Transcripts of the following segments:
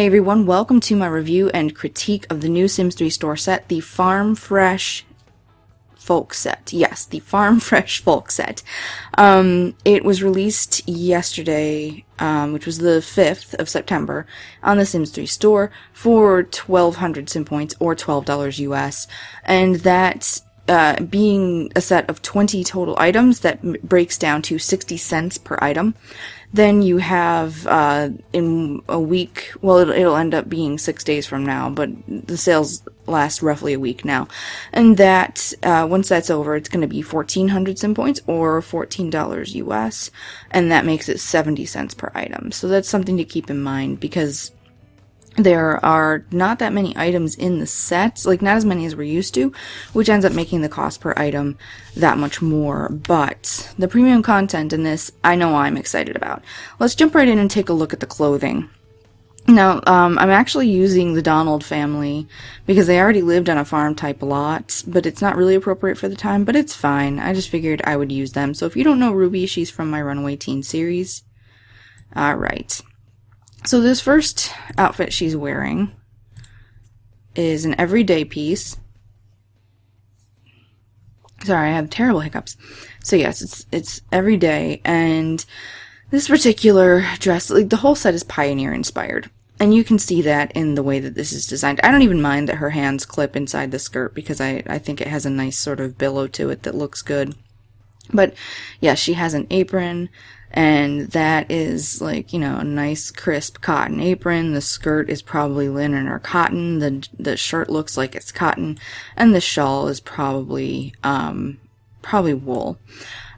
Hey everyone, welcome to my review and critique of the new Sims 3 store set, the Farm Fresh Folk Set. Yes, the Farm Fresh Folk Set. It was released yesterday, which was the 5th of September, on the Sims 3 store for 1,200 Sim points, or $12 US, and that being a set of 20 total items, that breaks down to 60 cents per item. Then you have, in a week, well, it'll end up being 6 days from now, but the sales last roughly a week now. And that, once that's over, it's going to be 1,400 Sim points, or $14 US, and that makes it 70 cents per item. So that's something to keep in mind, because there are not that many items in the sets, like not as many as we're used to, which ends up making the cost per item that much more. But the premium content in this, I know I'm excited about. Let's jump right in and take a look at the clothing. Now, I'm actually using the Donald family because they already lived on a farm type lot, but it's not really appropriate for the time, but it's fine. I just figured I would use them. So if you don't know Ruby, she's from my Runaway Teen series. Alright. So this first outfit she's wearing is an everyday piece. Sorry, I have terrible hiccups. So yes, it's everyday, and this particular dress, like the whole set, is Pioneer inspired. And you can see that in the way that this is designed. I don't even mind that her hands clip inside the skirt because I think it has a nice sort of billow to it that looks good. But yeah, she has an apron, and that is like, you know, a nice crisp cotton apron. The skirt is probably linen or cotton. The shirt looks like it's cotton, and the shawl is probably wool.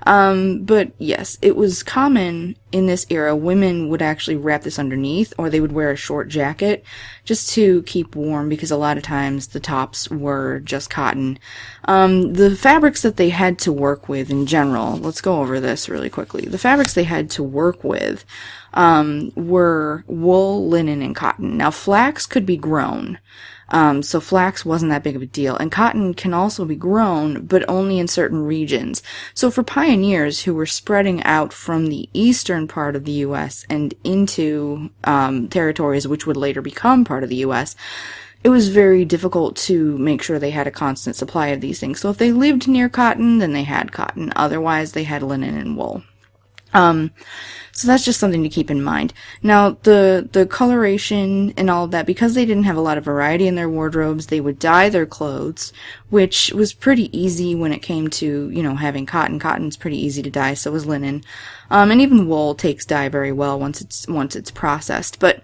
But yes, it was common in this era. Women would actually wrap this underneath, or they would wear a short jacket just to keep warm, because a lot of times the tops were just cotton. The fabrics that they had to work with in general, let's go over this really quickly. The fabrics they had to work with were wool, linen, and cotton. Now, flax could be grown. So flax wasn't that big of a deal. And cotton can also be grown, but only in certain regions. So for pioneers who were spreading out from the eastern part of the U.S. and into territories which would later become part of the U.S., it was very difficult to make sure they had a constant supply of these things. So if they lived near cotton, then they had cotton. Otherwise, they had linen and wool. So that's just something to keep in mind. Now, the coloration and all of that, because they didn't have a lot of variety in their wardrobes, they would dye their clothes, which was pretty easy when it came to, you know, having cotton. Cotton's pretty easy to dye, so is linen. And even wool takes dye very well once it's processed. But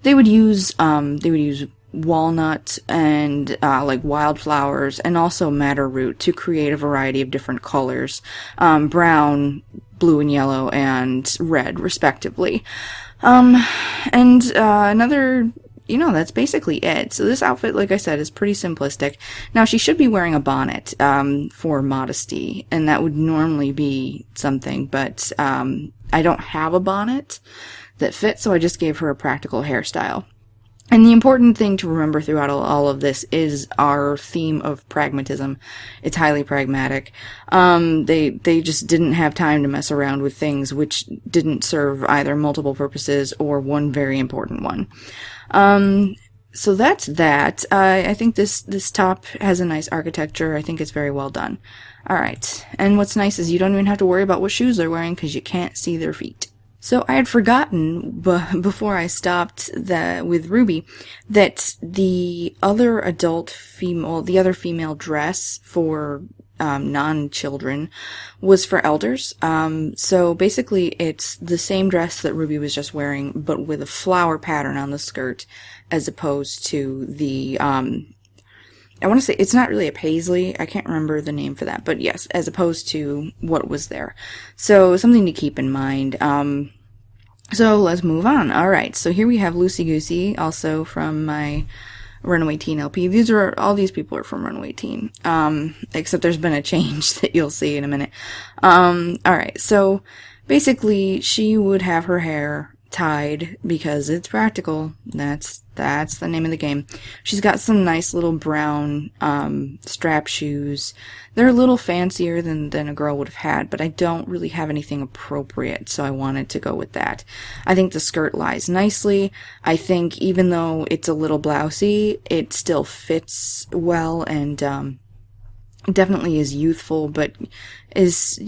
they would use walnut and like wildflowers, and also madder root to create a variety of different colors, brown, blue and yellow, and red, respectively. Another, you know, that's basically it. So this outfit, like I said, is pretty simplistic. Now, she should be wearing a bonnet for modesty, and that would normally be something, but I don't have a bonnet that fits, so I just gave her a practical hairstyle. And the important thing to remember throughout all of this is our theme of pragmatism. It's highly pragmatic. They just didn't have time to mess around with things which didn't serve either multiple purposes or one very important one. So that's that. I think this top has a nice architecture. I think it's very well done. Alright. And what's nice is you don't even have to worry about what shoes they're wearing, because you can't see their feet. So I had forgotten, before I stopped with Ruby, that the other female dress for non-children was for elders. So basically it's the same dress that Ruby was just wearing, but with a flower pattern on the skirt, as opposed to the, I want to say, it's not really a paisley, I can't remember the name for that, but yes, as opposed to what was there. So, something to keep in mind. So let's move on. Alright, so here we have Loosey Goosey, also from my Runaway Teen LP. All these people are from Runaway Teen, except there's been a change that you'll see in a minute. Alright, so basically she would have her hair tied because it's practical. That's the name of the game. She's got some nice little brown strap shoes. They're a little fancier than a girl would have had, but I don't really have anything appropriate, so I wanted to go with that. I think the skirt lies nicely. I think even though it's a little blousy, it still fits well and definitely is youthful, but is,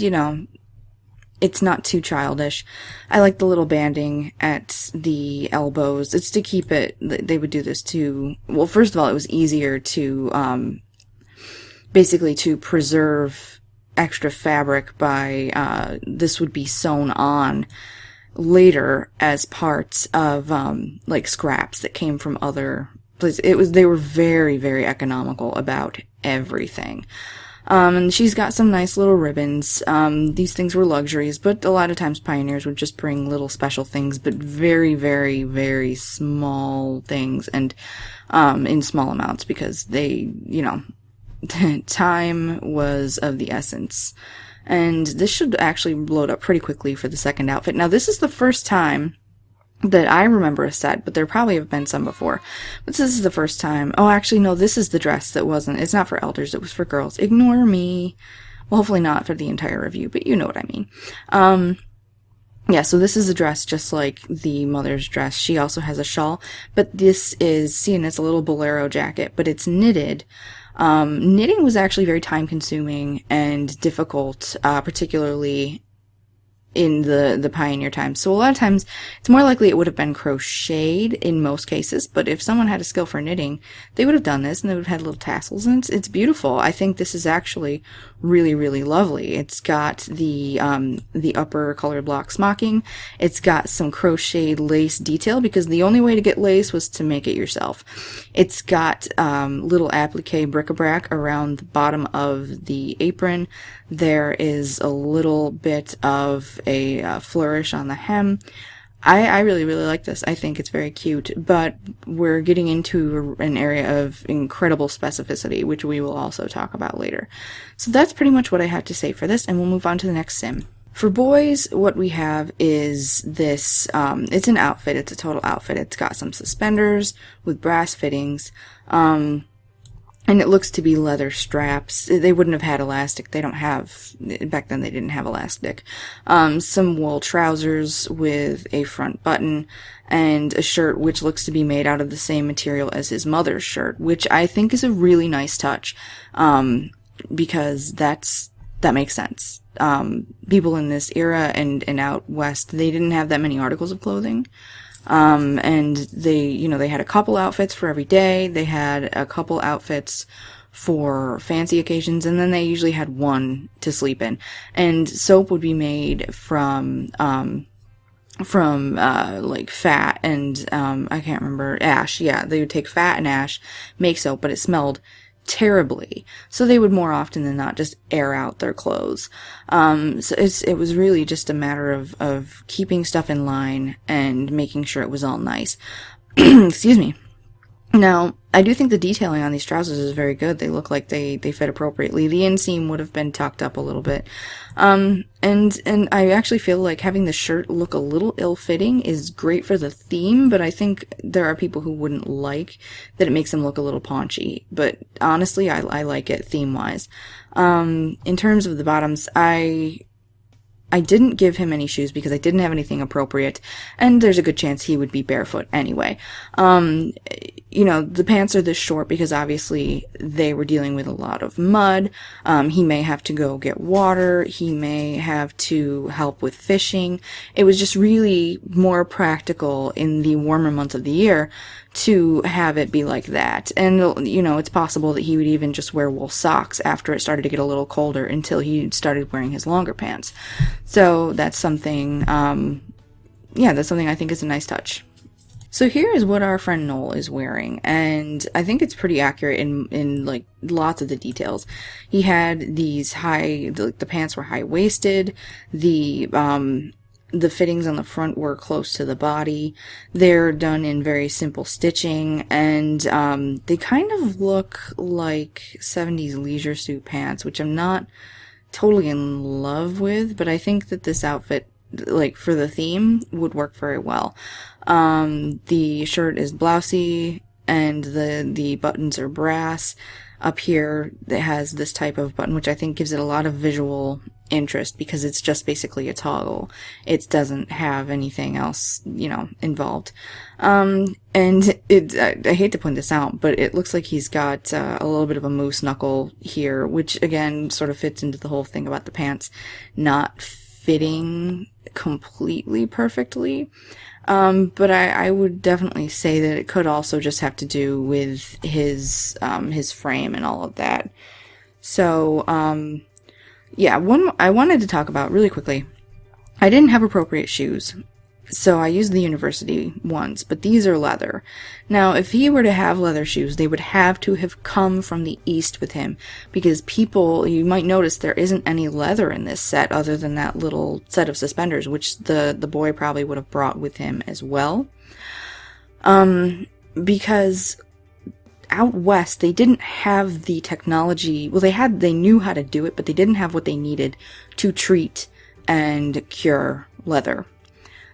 it's not too childish. I like the little banding at the elbows. It's to keep it, they would do this to, well, first of all, it was easier to, basically to preserve extra fabric by, this would be sewn on later as parts of, like scraps that came from other places. They were very, very economical about everything. And she's got some nice little ribbons. These things were luxuries, but a lot of times pioneers would just bring little special things, but very, very, very small things and, in small amounts because they, time was of the essence. And this should actually load up pretty quickly for the second outfit. Now, this is the first time that I remember a set, but there probably have been some before. But this is the first time. Oh, actually, no, this is the dress that wasn't. It's not for elders, it was for girls. Ignore me. Well, hopefully not for the entire review, but you know what I mean. Yeah, so this is a dress just like the mother's dress. She also has a shawl, but this is, seeing it's a little bolero jacket, but it's knitted. Knitting was actually very time consuming and difficult, particularly in the pioneer times. So a lot of times it's more likely it would have been crocheted in most cases, but if someone had a skill for knitting, they would have done this and they would have had little tassels, and it's beautiful. I think this is actually really, really lovely. It's got the upper color block smocking. It's got some crocheted lace detail because the only way to get lace was to make it yourself. It's got little applique bric-a-brac around the bottom of the apron. There is a little bit of a flourish on the hem. I really, really like this. I think it's very cute, but we're getting into an area of incredible specificity, which we will also talk about later. So that's pretty much what I had to say for this, and we'll move on to the next sim. For boys, what we have is this, it's an outfit, it's a total outfit. It's got some suspenders with brass fittings, and it looks to be leather straps. They wouldn't have had elastic. They don't have, back then they didn't have elastic. Some wool trousers with a front button, and a shirt which looks to be made out of the same material as his mother's shirt, which I think is a really nice touch, because that makes sense. People in this era and out west, they didn't have that many articles of clothing. And they had a couple outfits for every day. They had a couple outfits for fancy occasions, and then they usually had one to sleep in. And soap would be made from like fat and, I can't remember, ash. Yeah, they would take fat and ash, make soap, but it smelled terribly. So they would more often than not just air out their clothes. So it was really just a matter of keeping stuff in line and making sure it was all nice. Excuse me. Now, I do think the detailing on these trousers is very good. They look like they fit appropriately. The inseam would have been tucked up a little bit. And I actually feel like having the shirt look a little ill-fitting is great for the theme, but I think there are people who wouldn't like that it makes them look a little paunchy. But honestly, I like it theme-wise. In terms of the bottoms, I didn't give him any shoes because I didn't have anything appropriate, and there's a good chance he would be barefoot anyway. The pants are this short because obviously they were dealing with a lot of mud. He may have to go get water. He may have to help with fishing. It was just really more practical in the warmer months of the year to have it be like that. And, it's possible that he would even just wear wool socks after it started to get a little colder until he started wearing his longer pants. So that's something, that's something I think is a nice touch. So here is what our friend Noel is wearing, and I think it's pretty accurate in like lots of the details. He had these the pants were high-waisted, the fittings on the front were close to the body. They're done in very simple stitching, and they kind of look like 70s leisure suit pants, which I'm not totally in love with, but I think that this outfit like for the theme, would work very well. The shirt is blousy, and the buttons are brass. Up here, it has this type of button, which I think gives it a lot of visual interest because it's just basically a toggle. It doesn't have anything else, you know, involved. And I hate to point this out, but it looks like he's got a little bit of a moose knuckle here, which again sort of fits into the whole thing about the pants not fitting completely perfectly. But I would definitely say that it could also just have to do with his frame and all of that. So, yeah, one I wanted to talk about really quickly. I didn't have appropriate shoes, so I used the university ones, but these are leather. Now, if he were to have leather shoes, they would have to have come from the East with him, because people, you might notice there isn't any leather in this set other than that little set of suspenders, which the boy probably would have brought with him as well. Because out west, they didn't have the technology. Well, they knew how to do it, but they didn't have what they needed to treat and cure leather.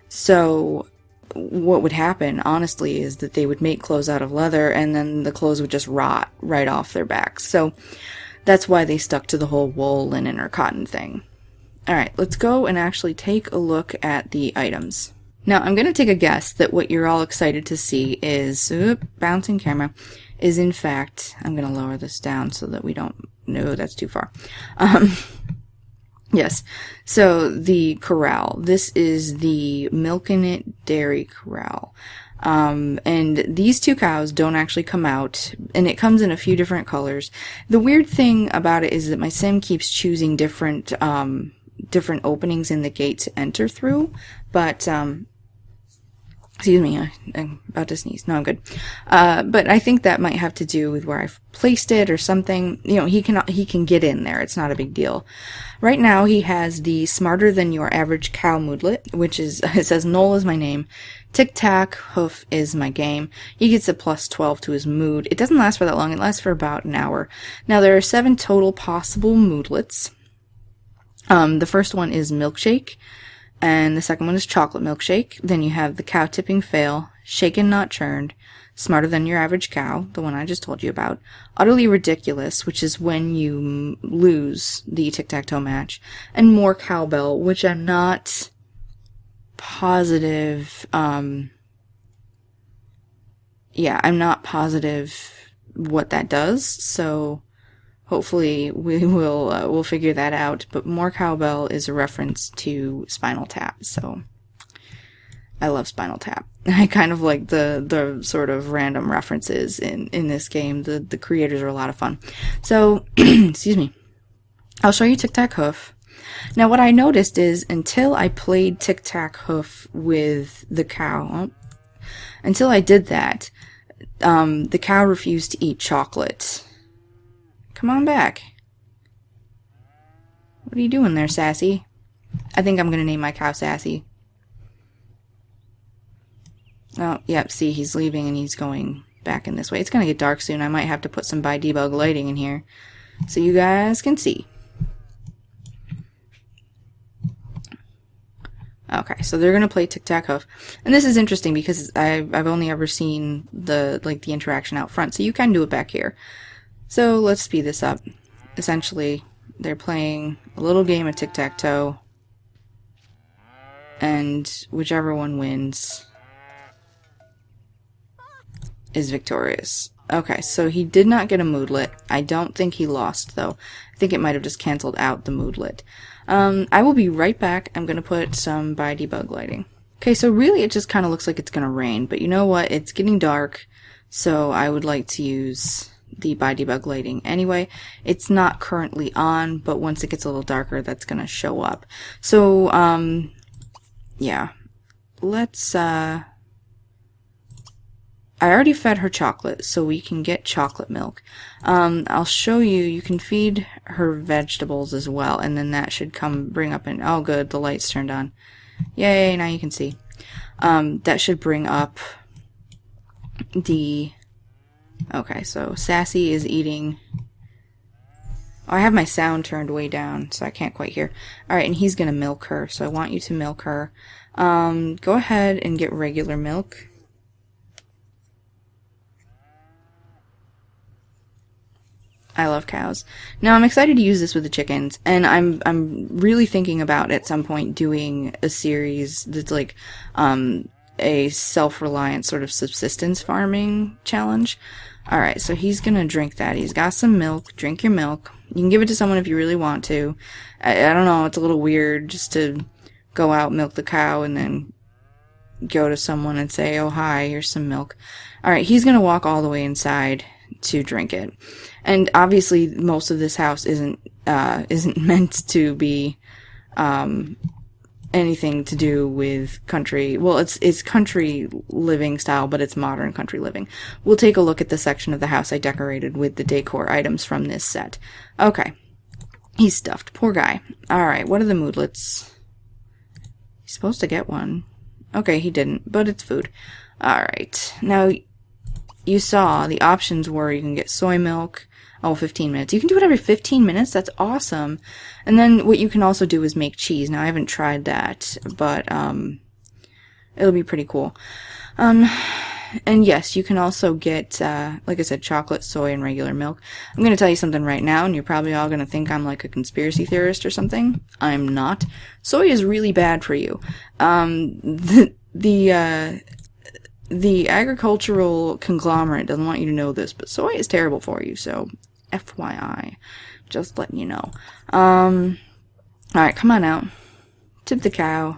So what would happen, honestly, is that they would make clothes out of leather, and then the clothes would just rot right off their backs. So that's why they stuck to the whole wool, linen, or cotton thing. Alright, let's go and actually take a look at the items. Now, I'm going to take a guess that what you're all excited to see is, bouncing camera, is in fact, I'm going to lower this down so that we don't, no, that's too far. Yes, so the corral. This is the Milkin' It Dairy Corral. And these two cows don't actually come out, and it comes in a few different colors. The weird thing about it is that my sim keeps choosing different openings in the gate to enter through, but, excuse me, I'm about to sneeze. No, I'm good. But I think that might have to do with where I've placed it or something. You know, he can get in there. It's not a big deal. Right now, he has the Smarter Than Your Average Cow moodlet, which is, it says Noel is my name. Tic Tac Hoof is my game. He gets a plus 12 to his mood. It doesn't last for that long. It lasts for about an hour. Now, there are 7 total possible moodlets. The first one is Milkshake. And the second one is Chocolate Milkshake. Then you have the Cow Tipping Fail, Shaken Not Churned, Smarter Than Your Average Cow, the one I just told you about, Utterly Ridiculous, which is when you lose the tic-tac-toe match, and More Cowbell, which I'm not positive, I'm not positive what that does, so hopefully we'll figure that out. But More Cowbell is a reference to Spinal Tap, so I love Spinal Tap. I kind of like the sort of random references in this game. The creators are a lot of fun. So, excuse me. I'll show you Tic Tac Hoof. Now, what I noticed is until I played Tic Tac Hoof with the cow, until I did that, the cow refused to eat chocolate. Come on back. What are you doing there, Sassy? I think I'm going to name my cow Sassy. Oh, yep, see, he's leaving and he's going back in this way. It's going to get dark soon. I might have to put some by debug lighting in here so you guys can see. Okay, so they're going to play Tic-Tac-Hoof. And this is interesting because I've only ever seen the interaction out front, so you can do it back here. So let's speed this up. Essentially, they're playing a little game of tic-tac-toe, and whichever one wins is victorious. Okay, so he did not get a moodlet. I don't think he lost, though. I think it might have just canceled out the moodlet. I will be right back. I'm going to put some by debug lighting. Okay, so really it just kind of looks like it's going to rain, but you know what? It's getting dark, so I would like to use the by debug lighting anyway. It's not currently on, but once it gets a little darker, that's going to show up. So, yeah. Let's, I already fed her chocolate, so we can get chocolate milk. I'll show you, you can feed her vegetables as well, and then that should bring up an, oh good, the light's turned on. Yay, now you can see. That should bring up the, okay, so Sassy is eating I have my sound turned way down, so I can't quite hear. Alright, and he's gonna milk her, so I want you to milk her. Go ahead and get regular milk. I love cows. Now I'm excited to use this with the chickens, and I'm really thinking about at some point doing a series that's like a self-reliant sort of subsistence farming challenge. Alright, so he's gonna drink that. He's got some milk. Drink your milk. You can give it to someone if you really want to. I don't know, it's a little weird just to go out, milk the cow, and then go to someone and say, oh hi, here's some milk. Alright, he's gonna walk all the way inside to drink it. And obviously most of this house isn't meant to be anything to do with country. Well, it's country living style, but it's modern country living. We'll take a look at the section of the house I decorated with the decor items from this set. Okay. He's stuffed. Poor guy. Alright, what are the moodlets? He's supposed to get one. Okay, he didn't, but it's food. Alright. Now, you saw the options were you can get soy milk. Oh, 15 minutes. You can do it every 15 minutes? That's awesome. And then what you can also do is make cheese. Now, I haven't tried that, but it'll be pretty cool. And yes, you can also get, like I said, chocolate, soy, and regular milk. I'm going to tell you something right now, and you're probably all going to think I'm like a conspiracy theorist or something. I'm not. Soy is really bad for you. The agricultural conglomerate doesn't want you to know this, but soy is terrible for you, so FYI. Just letting you know. Alright, come on out. Tip the cow.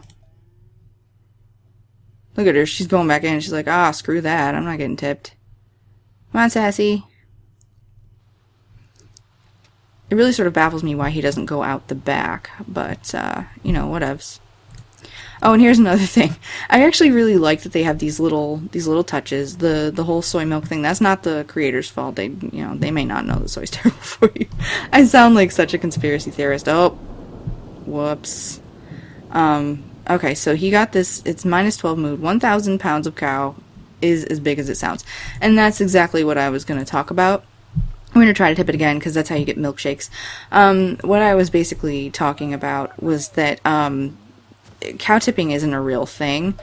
Look at her, she's going back in, she's like, ah, screw that, I'm not getting tipped. Come on, sassy. It really sort of baffles me why he doesn't go out the back, but, you know, whatevs. Oh, and here's another thing. I actually really like that they have these little touches. The whole soy milk thing. That's not the creator's fault. They may not know that soy's terrible for you. I sound like such a conspiracy theorist. Oh, whoops. Okay, so he got this. It's -12 mood. 1,000 pounds of cow is as big as it sounds, and that's exactly what I was going to talk about. I'm going to try to tip it again because that's how you get milkshakes. What I was basically talking about was that cow tipping isn't a real thing.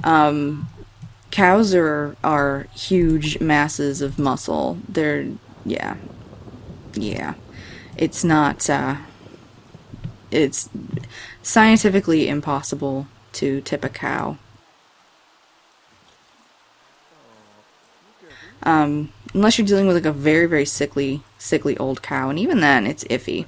Cows are huge masses of muscle. They're, yeah. It's not, it's scientifically impossible to tip a cow. Unless you're dealing with like a very, very sickly old cow, and even then, it's iffy.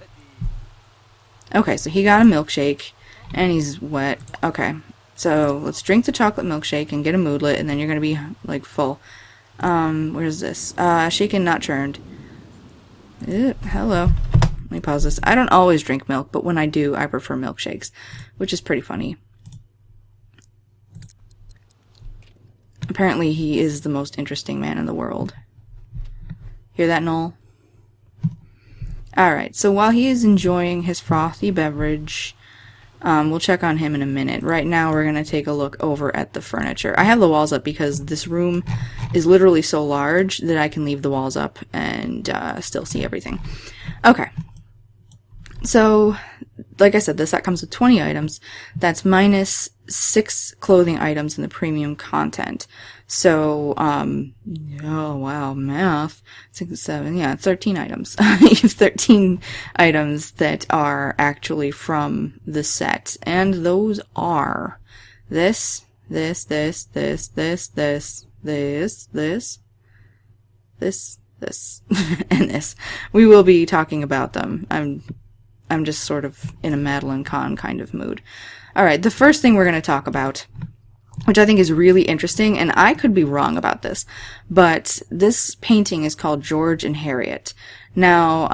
Okay, so he got a milkshake. And he's wet. Okay. So, let's drink the chocolate milkshake and get a moodlet, and then you're gonna be, like, full. Where's this? Shaken, not churned. Hello. Let me pause this. I don't always drink milk, but when I do, I prefer milkshakes, which is pretty funny. Apparently, he is the most interesting man in the world. Hear that, Noel? Alright, so while he is enjoying his frothy beverage, we'll check on him in a minute. Right now, we're going to take a look over at the furniture. I have the walls up because this room is literally so large that I can leave the walls up and still see everything. Okay. So, like I said, the set comes with 20 items. That's -6 clothing items in the premium content. So, oh wow, math. 6, 7, yeah, 13 items. You have 13 items that are actually from the set. And those are this, and this. We will be talking about them. I'm just sort of in a Madeline Kahn kind of mood. Alright, the first thing we're going to talk about, which I think is really interesting, and I could be wrong about this, but this painting is called George and Harriet. Now,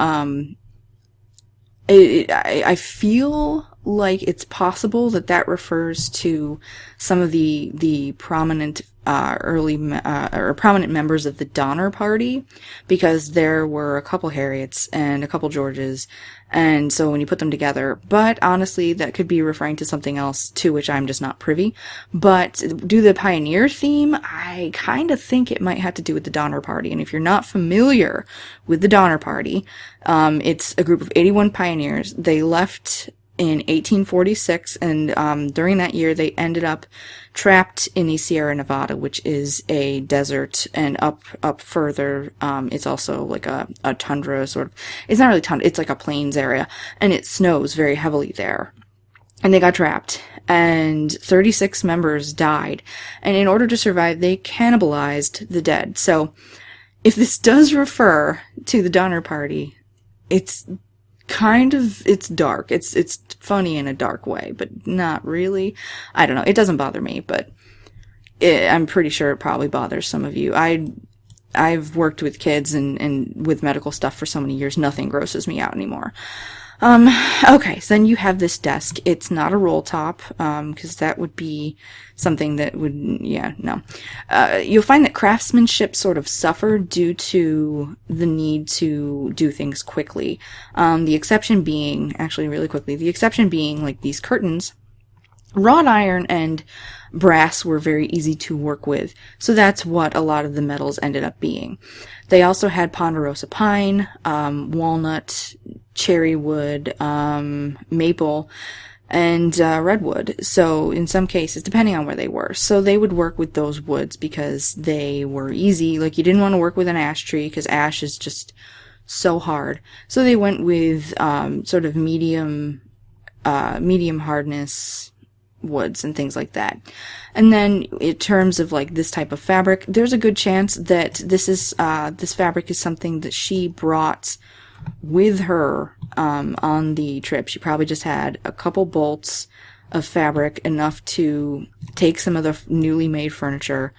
I feel like it's possible that that refers to some of the prominent or prominent members of the Donner Party, because there were a couple Harriets and a couple Georges, and so when you put them together, but honestly, that could be referring to something else to which I'm just not privy. But due to the pioneer theme, I kind of think it might have to do with the Donner Party. And if you're not familiar with the Donner Party, it's a group of 81 pioneers. They left in 1846, and during that year they ended up trapped in the Sierra Nevada, which is a desert, and up further, it's also like a tundra sort of. It's not really tundra, it's like a plains area, and it snows very heavily there. And they got trapped, and 36 members died, and in order to survive, they cannibalized the dead. So, if this does refer to the Donner Party, it's dark. It's funny in a dark way, but not really. I don't know. It doesn't bother me, but I'm pretty sure it probably bothers some of you. I've worked with kids and with medical stuff for so many years. Nothing grosses me out anymore. Okay, so then you have this desk. It's not a roll top, because that would be something that would, no. You'll find that craftsmanship sort of suffered due to the need to do things quickly. The exception being, actually really quickly, like these curtains. Wrought iron and brass were very easy to work with, so that's what a lot of the metals ended up being. They also had ponderosa pine, walnut, cherry wood, maple, and redwood. So in some cases, depending on where they were, so they would work with those woods because they were easy. Like, you didn't want to work with an ash tree because ash is just so hard. So they went with sort of medium hardness woods and things like that. And then in terms of like this type of fabric, there's a good chance that this fabric is something that she brought with her on the trip. She probably just had a couple bolts of fabric, enough to take some of the newly made furniture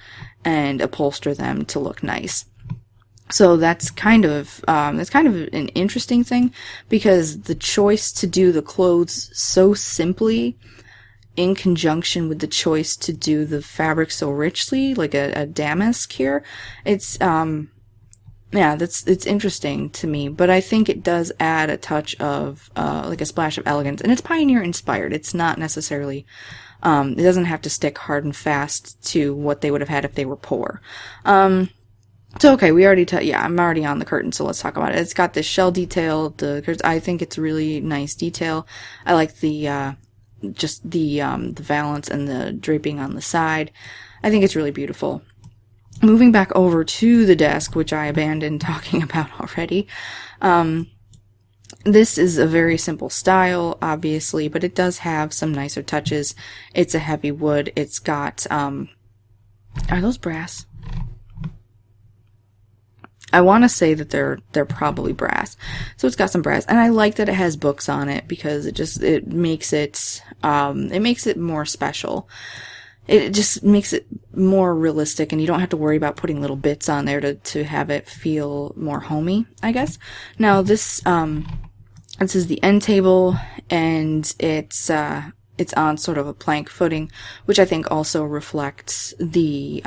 and upholster them to look nice. So that's kind of an interesting thing, because the choice to do the clothes so simply, in conjunction with the choice to do the fabric so richly, like a damask here, it's interesting to me. But I think it does add a touch of like a splash of elegance, and it's pioneer inspired. It's not necessarily it doesn't have to stick hard and fast to what they would have had if they were poor. So okay, we already I'm already on the curtain, so let's talk about it. It's got this shell detail. I think it's really nice detail. I like the valance and the draping on the side. I think it's really beautiful. Moving back over to the desk, which I abandoned talking about already. This is a very simple style, obviously, but it does have some nicer touches. It's a heavy wood. It's got, are those brass? I want to say that they're probably brass. So it's got some brass, and I like that it has books on it, because it makes it more special. It just makes it more realistic, and you don't have to worry about putting little bits on there to have it feel more homey, I guess. Now this is the end table, and it's on sort of a plank footing, which I think also reflects the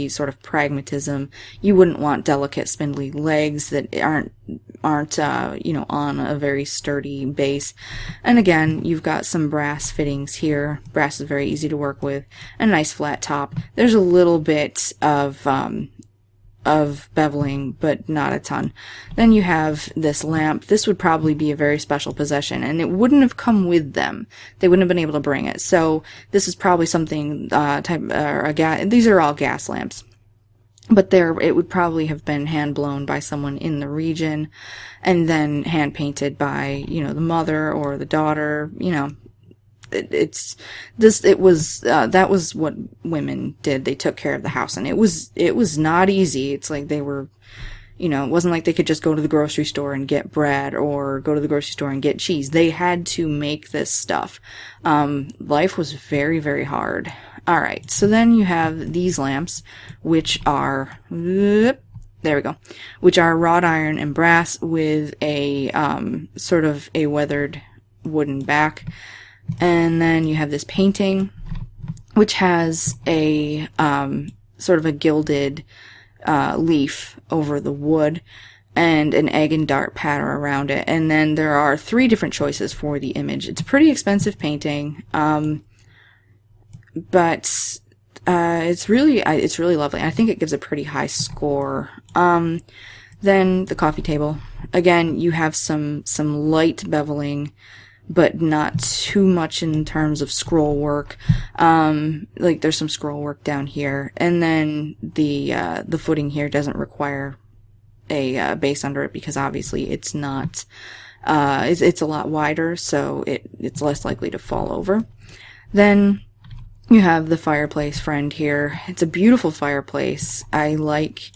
sort of pragmatism. You wouldn't want delicate, spindly legs that aren't on a very sturdy base. And again, you've got some brass fittings here. Brass is very easy to work with, and a nice flat top. There's a little bit of beveling, but not a ton. Then you have this lamp. This would probably be a very special possession, and it wouldn't have come with them. They wouldn't have been able to bring it. So this is probably something these are all gas lamps. But it would probably have been hand blown by someone in the region, and then hand painted by, the mother or the daughter, that was what women did. They took care of the house, and it was not easy. It's like they were, it wasn't like they could just go to the grocery store and get bread, or go to the grocery store and get cheese. They had to make this stuff. Life was very, very hard. Alright, so then you have these lamps, which are, there we go, which are wrought iron and brass with a, sort of a weathered wooden back. And then you have this painting, which has a sort of a gilded leaf over the wood and an egg and dart pattern around it. And then there are 3 different choices for the image. It's a pretty expensive painting, but it's really lovely. I think it gives a pretty high score. Then the coffee table. Again, you have some light beveling, but not too much in terms of scroll work. Like there's some scroll work down here, and then the footing here doesn't require a base under it because obviously it's not. It's a lot wider, so it's less likely to fall over. Then you have the fireplace friend here. It's a beautiful fireplace. I like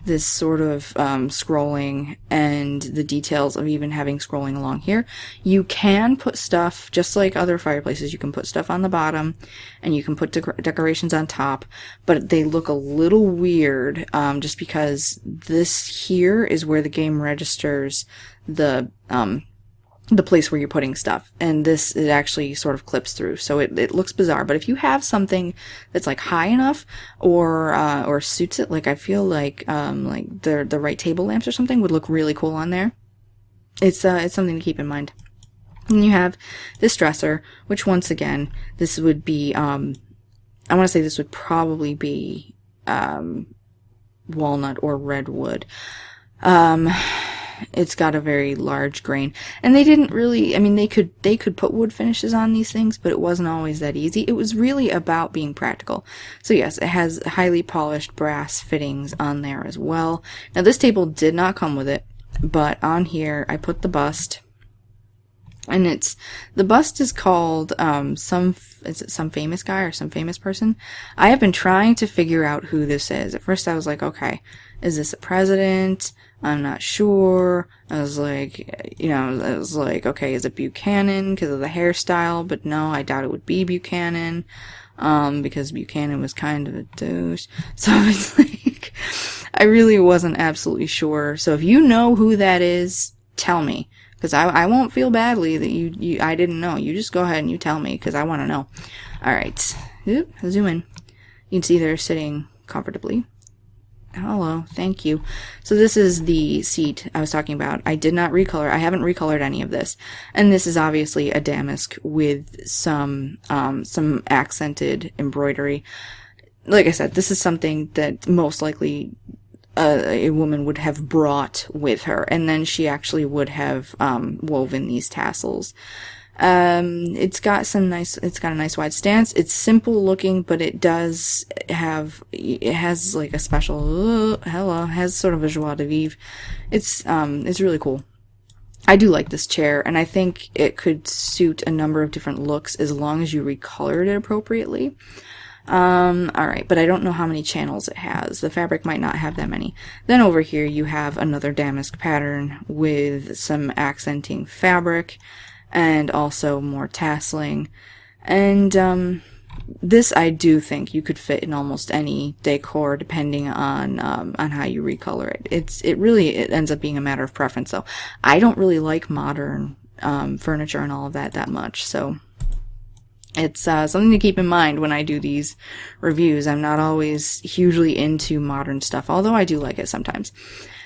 this sort of scrolling and the details of even having scrolling along here. You can put stuff, just like other fireplaces, you can put stuff on the bottom and you can put decorations on top, but they look a little weird just because this here is where the game registers the place where you're putting stuff, and it actually sort of clips through, so it looks bizarre. But if you have something that's like high enough or suits it, like I feel like the right table lamps or something would look really cool on there. It's something to keep in mind. And you have this dresser, which once again, this would be I want to say this would probably be walnut or redwood. It's got a very large grain, and they didn't really, I mean, they could put wood finishes on these things, but it wasn't always that easy. It was really about being practical. So yes, it has highly polished brass fittings on there as well. Now this table did not come with it, but on here I put the bust, and the bust is called is it some famous guy or some famous person? I have been trying to figure out who this is. At first I was like, okay, is this a president? I'm not sure. I was like, okay, is it Buchanan because of the hairstyle? But no, I doubt it would be Buchanan, because Buchanan was kind of a douche. So it's like, I really wasn't absolutely sure. So if you know who that is, tell me, because I won't feel badly that I didn't know. You just go ahead and you tell me, because I want to know. All right, zoom in. You can see they're sitting comfortably. Hello, thank you. So this is the seat I was talking about. I did not recolor. I haven't recolored any of this. And this is obviously a damask with some accented embroidery. Like I said, this is something that most likely a woman would have brought with her, and then she actually would have woven these tassels. It's got a nice wide stance. It's simple looking, but it has like a special, has sort of a joie de vivre. It's really cool. I do like this chair, and I think it could suit a number of different looks as long as you recolored it appropriately. Alright, but I don't know how many channels it has. The fabric might not have that many. Then over here you have another damask pattern with some accenting fabric, and also more tasseling. And this I do think you could fit in almost any decor depending on how you recolor it. It ends up being a matter of preference though. I don't really like modern furniture and all of that much, so it's something to keep in mind when I do these reviews. I'm not always hugely into modern stuff, although I do like it sometimes.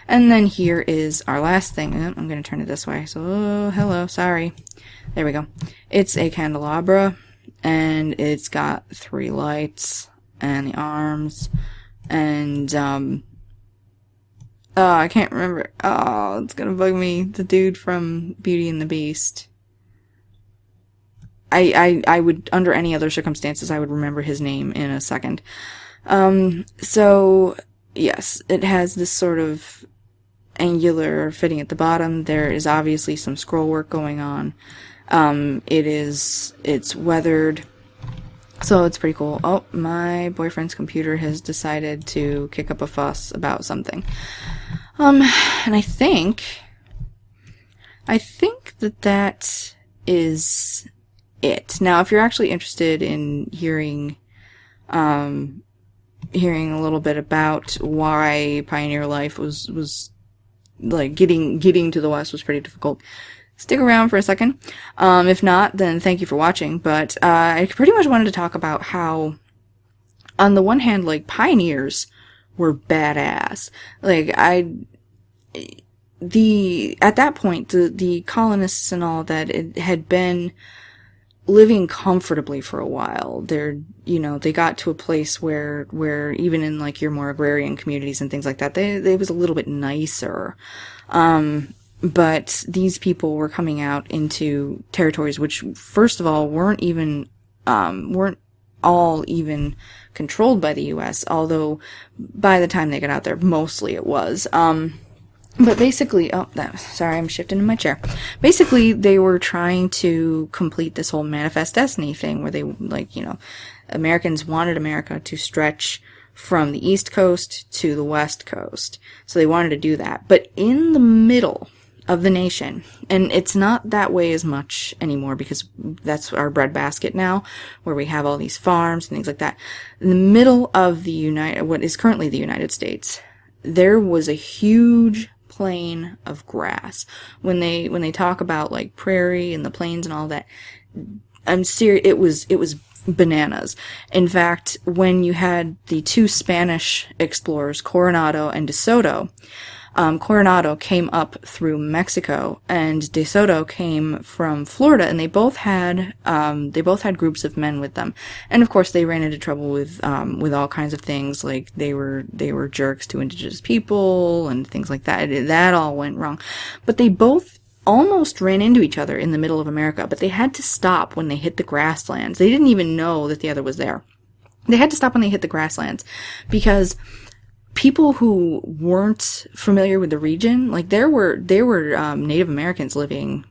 And then here is our last thing. I'm going to turn it this way. So, hello, sorry. There we go. It's a candelabra, and it's got 3 lights, and the arms, and, I can't remember. Oh, it's going to bug me. The dude from Beauty and the Beast. I would, under any other circumstances, I would remember his name in a second. So, yes, it has this sort of angular fitting at the bottom. There is obviously some scroll work going on. It's weathered, so it's pretty cool. Oh, my boyfriend's computer has decided to kick up a fuss about something. And I think that is it. Now, if you're actually interested in hearing a little bit about why Pioneer life was like getting to the West was pretty difficult, stick around for a second. If not, then thank you for watching. But I pretty much wanted to talk about how, on the one hand, like, pioneers were badass. Like, at that point, the colonists and all that, it had been living comfortably for a while. They got to a place where even in, like, your more agrarian communities and things like that, they was a little bit nicer. But these people were coming out into territories which, first of all, weren't all even controlled by the U.S., although by the time they got out there, mostly it was. But basically, sorry, I'm shifting in my chair. Basically, they were trying to complete this whole Manifest Destiny thing where they, like, Americans wanted America to stretch from the East Coast to the West Coast. So they wanted to do that. But in the middle of the nation, and it's not that way as much anymore because that's our breadbasket now, where we have all these farms and things like that. In the middle of what is currently the United States, there was a huge plain of grass. When they talk about, like, prairie and the plains and all that, I'm serious, it was bananas. In fact, when you had the two Spanish explorers, Coronado and De Soto, Coronado came up through Mexico, and De Soto came from Florida, and they both had groups of men with them. And of course, they ran into trouble with all kinds of things, like they were jerks to indigenous people and things like that. That all went wrong. But they both almost ran into each other in the middle of America, but they had to stop when they hit the grasslands. They didn't even know that the other was there. They had to stop when they hit the grasslands because people who weren't familiar with the region, like, there were Native Americans living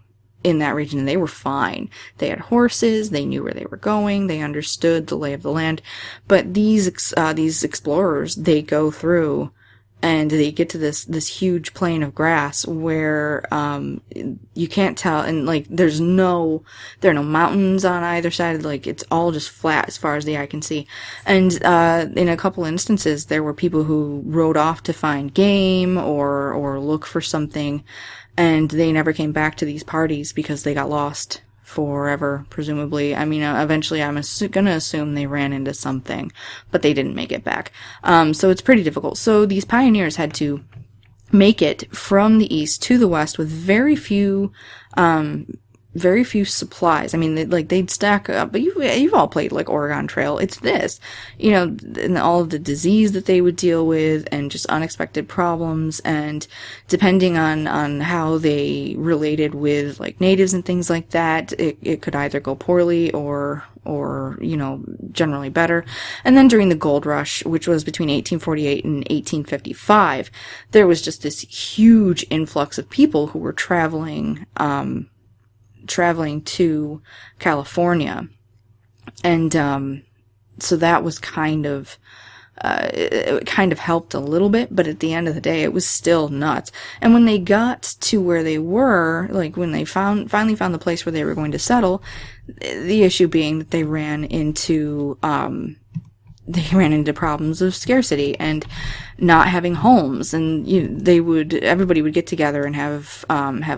in that region, and they were fine. They had horses, they knew where they were going, they understood the lay of the land. But these explorers, they go through and they get to this huge plain of grass where you can't tell, and, like, there are no mountains on either side. Like, it's all just flat as far as the eye can see. And in a couple instances, there were people who rode off to find game or look for something, and they never came back to these parties because they got lost forever, presumably. I mean, eventually I'm gonna assume they ran into something, but they didn't make it back. So it's pretty difficult. So these pioneers had to make it from the east to the west with very few supplies. I mean, they'd stack up, but you've all played, like, Oregon Trail. It's this, and all of the disease that they would deal with and just unexpected problems. And depending on how they related with, like, natives and things like that, it could either go poorly or generally better. And then during the gold rush, which was between 1848 and 1855, there was just this huge influx of people who were traveling to California. And so that was it kind of helped a little bit, but at the end of the day, it was still nuts. And when they got to where they were, like, when they finally found the place where they were going to settle, the issue being that they ran into problems of scarcity and not having homes, and everybody would get together and have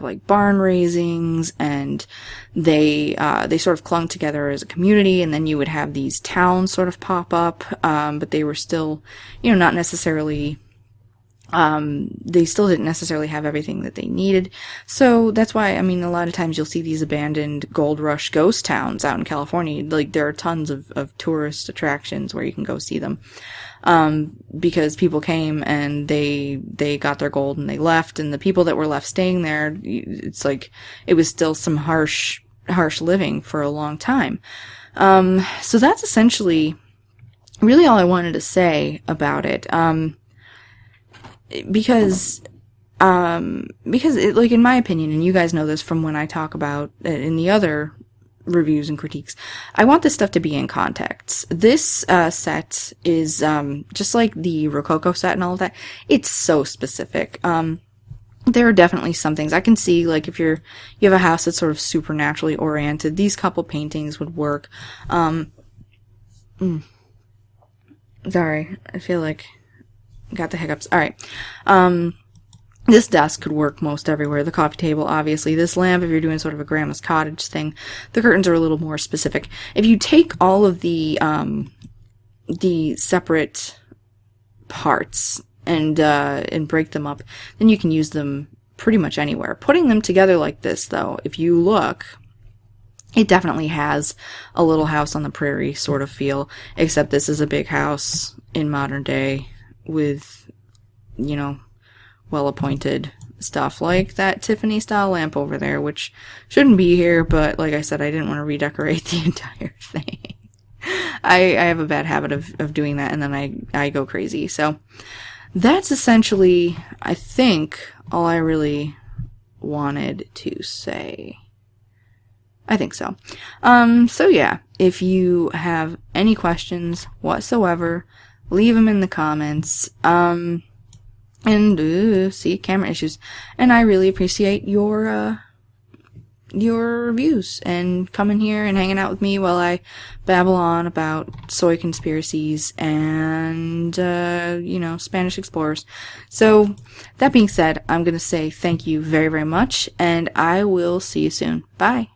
like barn raisings, and they sort of clung together as a community, and then you would have these towns sort of pop up, but they were still, not necessarily, they still didn't necessarily have everything that they needed. So that's why, I mean, a lot of times you'll see these abandoned gold rush ghost towns out in California. Like, there are tons of tourist attractions where you can go see them. Because people came and they got their gold and they left, and the people that were left staying there, it's like, it was still some harsh living for a long time. So that's essentially really all I wanted to say about it. Because it, like, in my opinion, and you guys know this from when I talk about it in the other reviews and critiques, I want this stuff to be in context. This set is just like the Rococo set and all of that. It's so specific. There are definitely some things I can see, like, if you have a house that's sort of supernaturally oriented, these couple paintings would work. Sorry, I feel like got the hiccups. All right. This desk could work most everywhere. The coffee table, obviously. This lamp, if you're doing sort of a grandma's cottage thing. The curtains are a little more specific. If you take all of the separate parts and break them up, then you can use them pretty much anywhere. Putting them together like this, though, if you look, it definitely has a Little House on the Prairie sort of feel, except this is a big house in modern day with, you know, well-appointed stuff like that Tiffany style lamp over there, which shouldn't be here, but like I said, I didn't want to redecorate the entire thing. I have a bad habit of doing that, and then I go crazy. So that's essentially, I think, all I really wanted to say. I think so. So yeah, if you have any questions whatsoever, leave them in the comments. And see, camera issues. And I really appreciate your reviews and coming here and hanging out with me while I babble on about soy conspiracies and, Spanish explorers. So, that being said, I'm gonna say thank you very, very much, and I will see you soon. Bye.